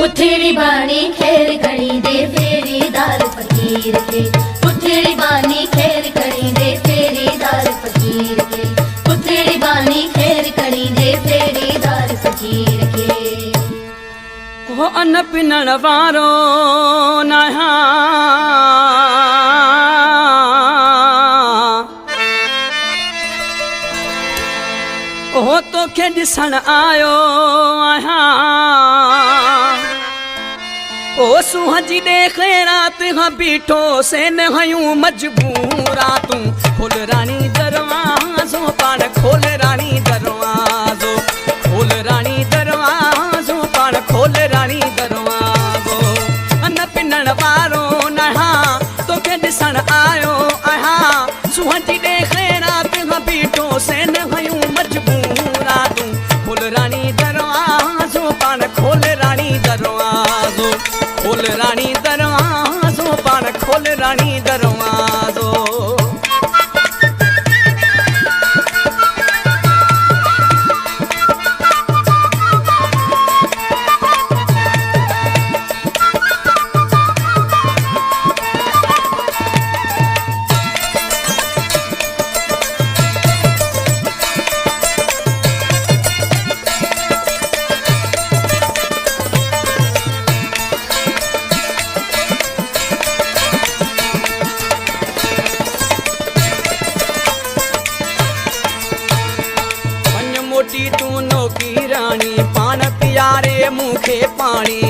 पुथड़ी बानी खैर करी दे फेरी दार फकीर के। पुथड़ी बानी खैर करी दे फेरी दार फकीर के। पुथड़ी बानी खैर करी दे फेरी दार फकीर के। हो अन्न पिनण वारो नहा हो तोखे ॾिसण आयो आहियां ओ सुहजी देखे रात खां बीठो से न हयूं मजबूरा तूं खोल रानी दरवाज़ो पाण खोल रानी दरवाज़ो खोल रानी दरवाज़ो पाण खोल रानी दरवाज़ो अन्न पिनण वारो नहा तोखे ॾिसण आयो आहियां सुहजी देखे रात खां बीठो से न हयूं मजबूरा तूं खोल रानी दरवाज़ो पाण खोल रानी दरवाज़ो खोल रानी दरवाज़ो पाण खोल रानी दरवाज़ो। मोटी तू नौकी रानी पान पियारे मुखे पानी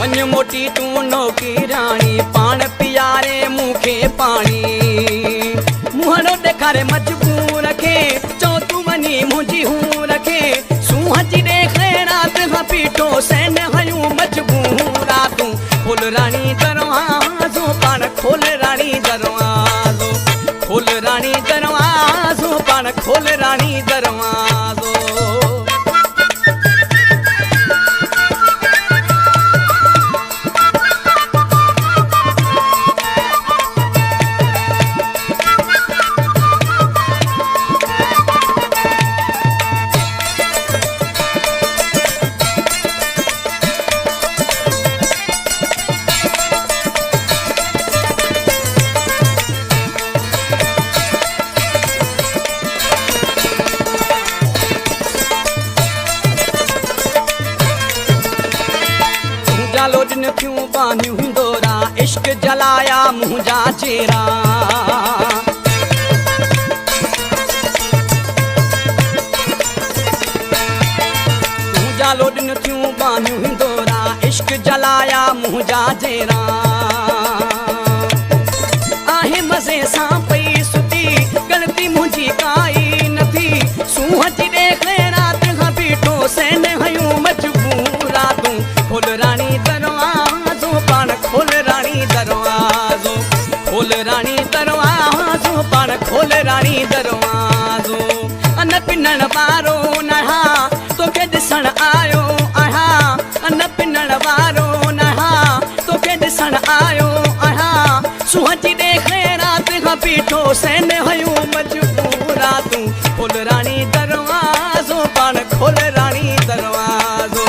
वञ मोटी तू नौकी रानी पान पियारे मुखे पानी मुहरो ॾेखारे मजबूर खे चो तू वञी मुंहिंजी हूं रखे सूहजी देखे रात खां पीठो सैन हयूं मजबूरा तूं खोल रानी दरवाज़ो पाण खोल रानी दरवाज़ो खोल रानी दरवाज़ो पाण खोल रानी दरवाज़ो। लोडन क्यों बांधियूं दोरा इश्क जलाया मुंहिंजा चेरा मुंहिंजा लोडन क्यों बांधियूं दोरा इश्क जलाया मुंहिंजा चेरा आहे मज़े सां पई सुती गलती मुंहिंजी काई नथी सूहजी देखे रात खां बीठो सैन हयूं मजबूरा तूं खोल रानी दरवाज़ो पाण खोल रानी दरवाज़ो खोल रानी दरवाज़ो पाण खोल रानी दरवाज़ो अन्न पिनण वारो नहा तोखे ॾिसण आयो आहियां अन्न पिनण वारो नहा तोखे ॾिसण आयो आहियां सूहजी देखे रात खां बीठो सैन हयूं मजबूरा तूं खोल रानी दरवाज़ो पाण खोल रानी दरवाज़ो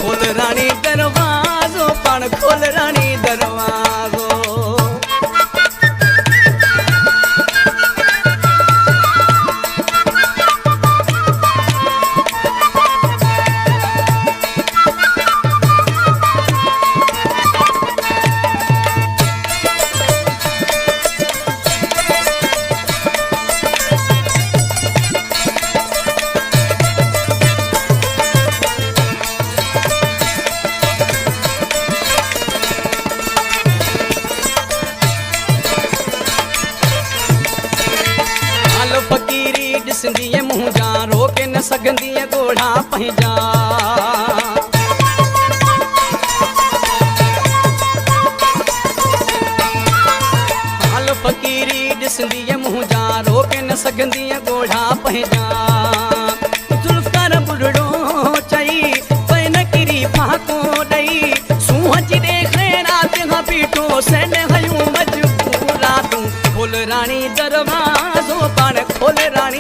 खोल रानी दरवाज़ो पाण खोल रानी दरवाज़ो। फकीरी ॾिसंदी मुंहिंजा रोके न सघंदी ॻोढ़ा पंहिंजा हाल फकीरी ॾिसंदी मुंहिंजा रोके न सघंदी ॻोढ़ा पंहिंजा ज़ुल्फ़कार बुढ़ड़ो चई पे न किरी फाको ॾेई सूहजी देखे रात खां बीठो सैन हयूं मजबूरा तूं खोल रानी दरवाज़ो पाण खोल रानी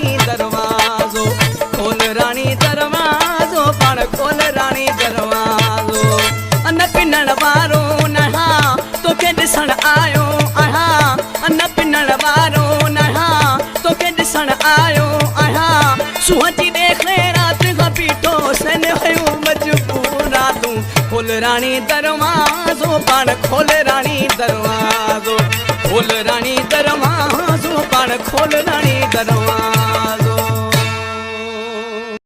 राणी दरवाज़ो पाण खोल राणी दरवाज़ो अन पिनण वारो नहा तोखे ॾिसण आयो आहियां अन पिनण वारो नहा तोखे ॾिसण आयो आहियां सूंहं जी ॾेखे राति खां बीठो सन हुयूं मजबूर रातूं खोल राणी दरवाज़ो पाण खोल राणी दरवाज़ो खोल राणी दरवाज़ो पाण खोल राणी दरवाज़ो